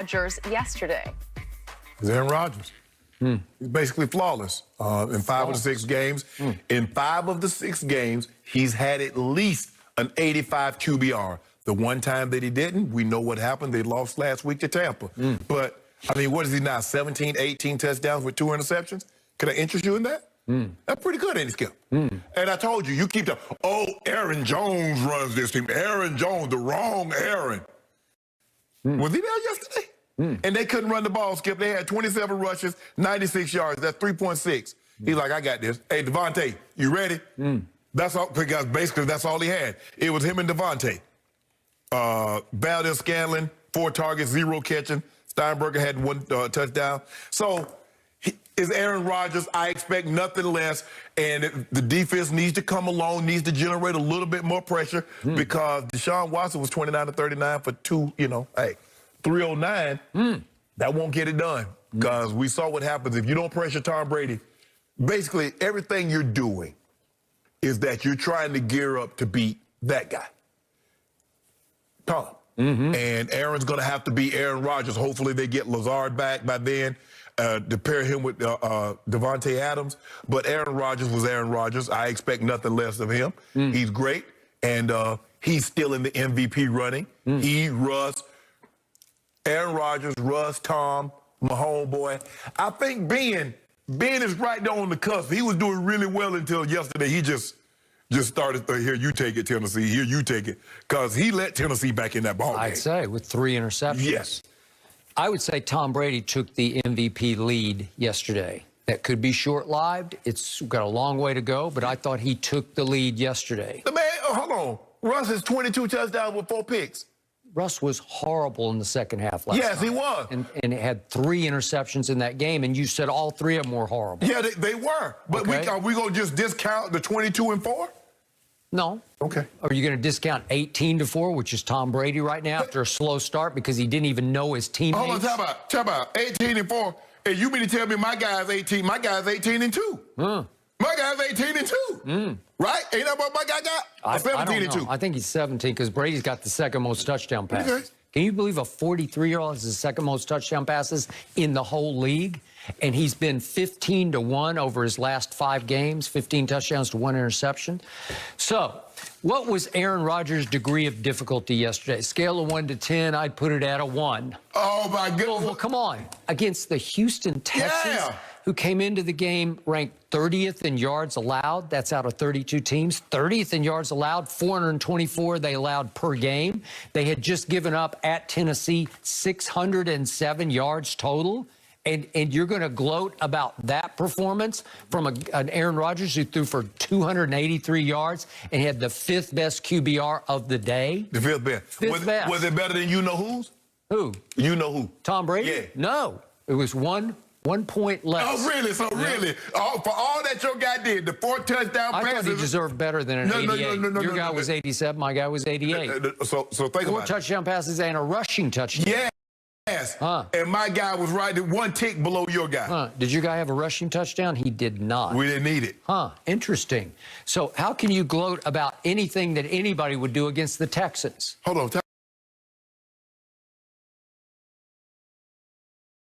Rodgers yesterday. It's Aaron Rodgers. He's basically flawless in 5 of the 6 games. In 5 of the 6 games, he's had at least an 85 QBR. The one time that he didn't, we know what happened. They lost last week to Tampa. But, I mean, what is he now, 17, 18 touchdowns with 2 interceptions? Can I interest you in that? That's pretty good, ain't it, Skip? And I told you, you keep the, oh, Aaron Jones runs this team. Aaron Jones, the wrong Aaron. Was he there yesterday? And they couldn't run the ball, Skip. They had 27 rushes, 96 yards. That's 3.6. He's like, I got this. Hey, Devontae, you ready? That's all, because basically that's all he had. It was him and Devontae. Bayless, 4 targets, 0 catching. Steinberger had 1 touchdown. So is Aaron Rodgers. I expect nothing less. And the defense needs to come along, needs to generate a little bit more pressure because Deshaun Watson was 29 to 39 for 2, 309. That won't get it done because we saw what happens if you don't pressure Tom Brady. Basically, everything you're doing is that you're trying to gear up to beat that guy, Tom. And Aaron's going to have to be Aaron Rodgers. Hopefully they get Lazard back by then to pair him with Devontae Adams. But Aaron Rodgers was Aaron Rodgers. I expect nothing less of him. He's great, and he's still in the MVP running. He, Russ, Aaron Rodgers, Russ, Tom, my homeboy. I think Ben is right there on the cusp. He was doing really well until yesterday. He just started, here, you take it, Tennessee. Here, you take it. Because he let Tennessee back in that ball game. I'd say, with 3 interceptions. Yes. I would say Tom Brady took the MVP lead yesterday. That could be short-lived. It's got a long way to go, but I thought he took the lead yesterday. The man, hold on. Russ has 22 touchdowns with 4 picks. Russ was horrible in the second half last night. He was. And had 3 interceptions in that game, and you said all 3 of them were horrible. Yeah, they were. But are we going to just discount the 22 and 4? No. Okay. Are you going to discount 18 to 4, which is Tom Brady right now after a slow start because he didn't even know his teammates? Hold on, talk about 18 and 4. And you mean to tell me my guy's 18? My guy's 18 and 2. My guy's 18 and 2. Right? Ain't that what my guy got? 17 and 2. I think he's 17 because Brady's got the second most touchdown passes. Okay. Can you believe a 43-year-old has the second most touchdown passes in the whole league? And he's been 15 to 1 over his last 5 games, 15 touchdowns to 1 interception. So, what was Aaron Rodgers' degree of difficulty yesterday? Scale of 1 to 10, I'd put it at a 1. Oh, my goodness. Well, come on. Against the Houston Texans, who came into the game ranked 30th in yards allowed. That's out of 32 teams. 30th in yards allowed, 424 they allowed per game. They had just given up at Tennessee 607 yards total. And you're going to gloat about that performance from an Aaron Rodgers who threw for 283 yards and had the 5th best QBR of the day? The 5th best. 5th best. Was it better than you know whose? Who? You know who? Tom Brady? Yeah. No. It was one point less. Oh, really? So, really? For all that your guy did, the 4 touchdown passes. I thought he deserved better than an 88. No, your guy was 87. My guy was 88. So think about it. 4 touchdown passes and a rushing touchdown. Yeah. Yes. And my guy was right at 1 tick below your guy. Did your guy have a rushing touchdown? He did not. We didn't need it. Interesting. So how can you gloat about anything that anybody would do against the Texans? Hold on.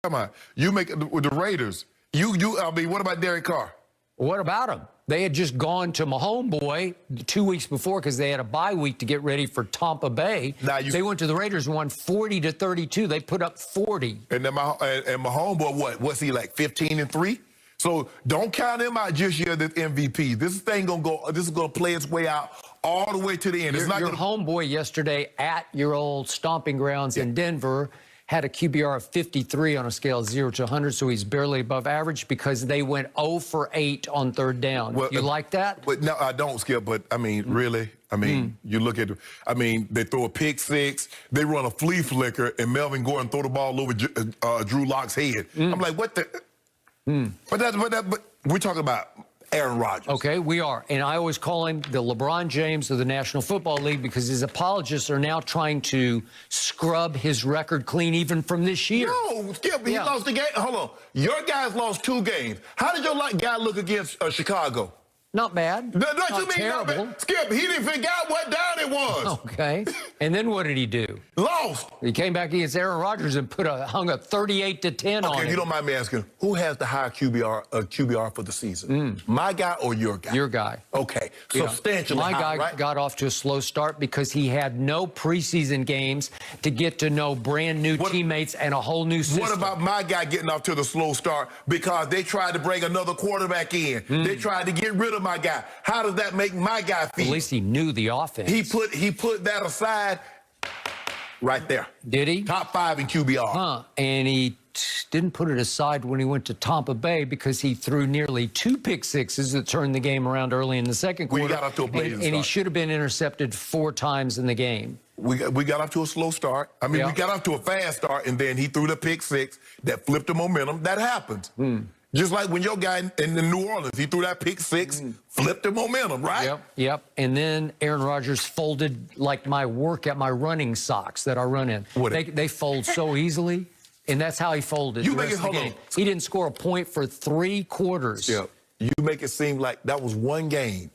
Come on. You make it with the Raiders. I mean, what about Derek Carr? What about him? They had just gone to my homeboy 2 weeks before because they had a bye week to get ready for Tampa Bay. They went to the Raiders and won 40 to 32. They put up 40. And then my homeboy, what's he like, 15 and 3? So don't count him out just yet as MVP. This thing this is gonna play its way out all the way to the end. Your homeboy yesterday at your old stomping grounds in Denver had a QBR of 53 on a scale of 0 to 100, so he's barely above average because they went 0 for 8 on 3rd down. Well, you like that? But no, I don't, Skip, but, I mean, really? I mean, you look at they throw a pick 6, they run a flea flicker, and Melvin Gordon throw the ball over Drew Lock's head. I'm like, what the? But we're talking about Aaron Rodgers. Okay, we are. And I always call him the LeBron James of the National Football League because his apologists are now trying to scrub his record clean even from this year. No, Skip, he lost the game. Hold on. Your guys lost 2 games. How did your guy look against Chicago? Not bad. Don't Not you mean terrible. not bad? Skip, he didn't figure out what down it was. Okay. And then what did he do? Lost. He came back against Aaron Rodgers and hung a 38-10 on Okay, if him. you don't mind me asking, who has the higher QBR for the season? My guy or your guy? Your guy. Okay, Yeah. substantially My high, guy right? got off to a slow start because he had no preseason games to get to know brand new teammates and a whole new system. What about my guy getting off to the slow start because they tried to bring another quarterback in? They tried to get rid of my guy. How does that make my guy feel? At least he knew the offense. He put that aside right there. Did he? Top 5 in QBR. Huh. And he didn't put it aside when he went to Tampa Bay because he threw nearly 2 pick sixes that turned the game around early in the second quarter. We got off to a blazing and he start. should have been intercepted 4 times in the game. We got off to a slow start. I mean, Yeah. we got off to a fast start, and then he threw the pick 6 that flipped the momentum. That happens. Just like when your guy in New Orleans, he threw that pick 6, flipped the momentum, right? Yep. And then Aaron Rodgers folded like my running socks that I run in. They fold so easily, and that's how he folded the rest of the game. He didn't score a point for 3 quarters. Yeah. You make it seem like that was one game.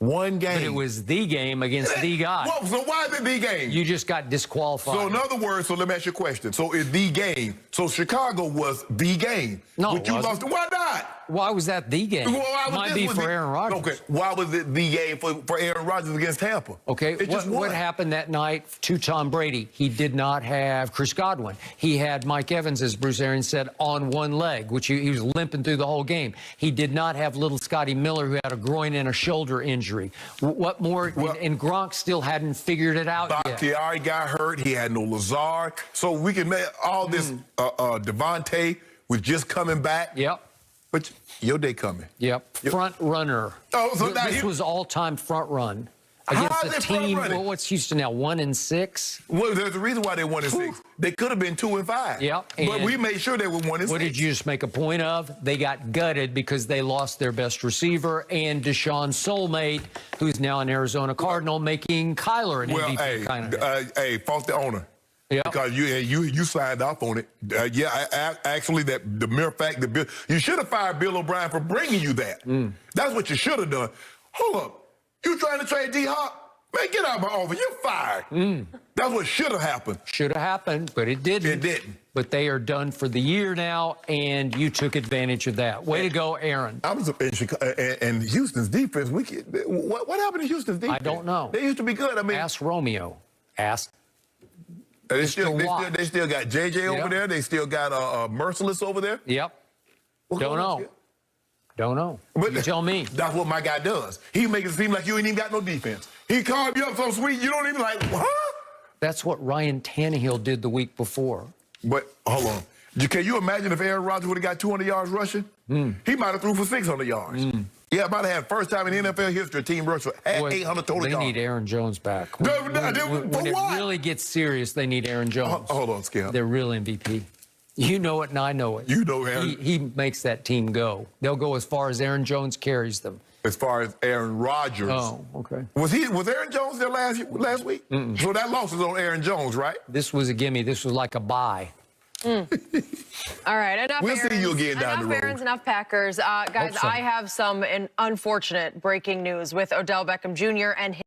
One game. But it was the game against the guy. Well, so why is it the game? You just got disqualified. So in other words, so let me ask you a question. So it's the game. So Chicago was the game. No, But you it wasn't. lost. Why not? Why was that the game? Well, why was Might this be was for the- Aaron Rodgers. Okay, why was it the game for Aaron Rodgers against Tampa? Okay, It just what won. happened that night to Tom Brady? He did not have Chris Godwin. He had Mike Evans, as Bruce Arians said, on one leg, which he was limping through the whole game. He did not have little Scotty Miller, who had a groin and a shoulder injury. What more? And Gronk still hadn't figured it out yet. Bakhtiari got hurt. He had no Lazard. So we can make all this. Devontae was just coming back. Yep. But your day coming. Yep. Front runner. Oh, so now This was all-time front run against How a is it front team. running? Well, what's Houston now? 1-6. Well, there's a reason why they won in 6. They could have been 2-5. Yep, But and we made sure they were 1 and 6. What did you just make a point of? They got gutted because they lost their best receiver and Deshaun's soulmate, who's now an Arizona Cardinal, making Kyler an Well, MVP kind of. hey, fault the owner. Yeah. Because you signed off on it. Actually, the mere fact that you should have fired Bill O'Brien for bringing you that. That's what you should have done. Hold up. You trying to trade D-Hop? Man, get out of my office. You're fired. That's what should have happened. Should have happened, but it didn't. It didn't. But they are done for the year now, and you took advantage of that. Way to go, Aaron. I was in Chicago, and Houston's defense. What happened to Houston's defense? I don't know. They used to be good. I mean, Ask Romeo. Ask. they still got JJ over Yep. there. They still got Merciless over there. Yep. What's Don't going on, know. Skip? Don't know. But You tell me. That's what my guy does. He makes it seem like you ain't even got no defense. He called you up so sweet, you don't even like, huh? That's what Ryan Tannehill did the week before. But hold on. Can you imagine if Aaron Rodgers would have got 200 yards rushing? He might have threw for 600 yards. Yeah, might have had first time in NFL history a team rusher had Boy, 800 total they yards. need Aaron Jones back. For When it what? really gets serious, they need Aaron Jones. Hold on, Skip. They're real MVP. You know it, and I know it. You know Aaron. He makes that team go. They'll go as far as Aaron Jones carries them. As far as Aaron Rodgers. Oh, okay. Was Aaron Jones there last week? So that loss is on Aaron Jones, right? This was a gimme. This was like a bye. All right, enough We'll see Aarons, you again down the road. Enough Aarons, enough Packers. Guys, Hope so. I have some unfortunate breaking news with Odell Beckham Jr. and his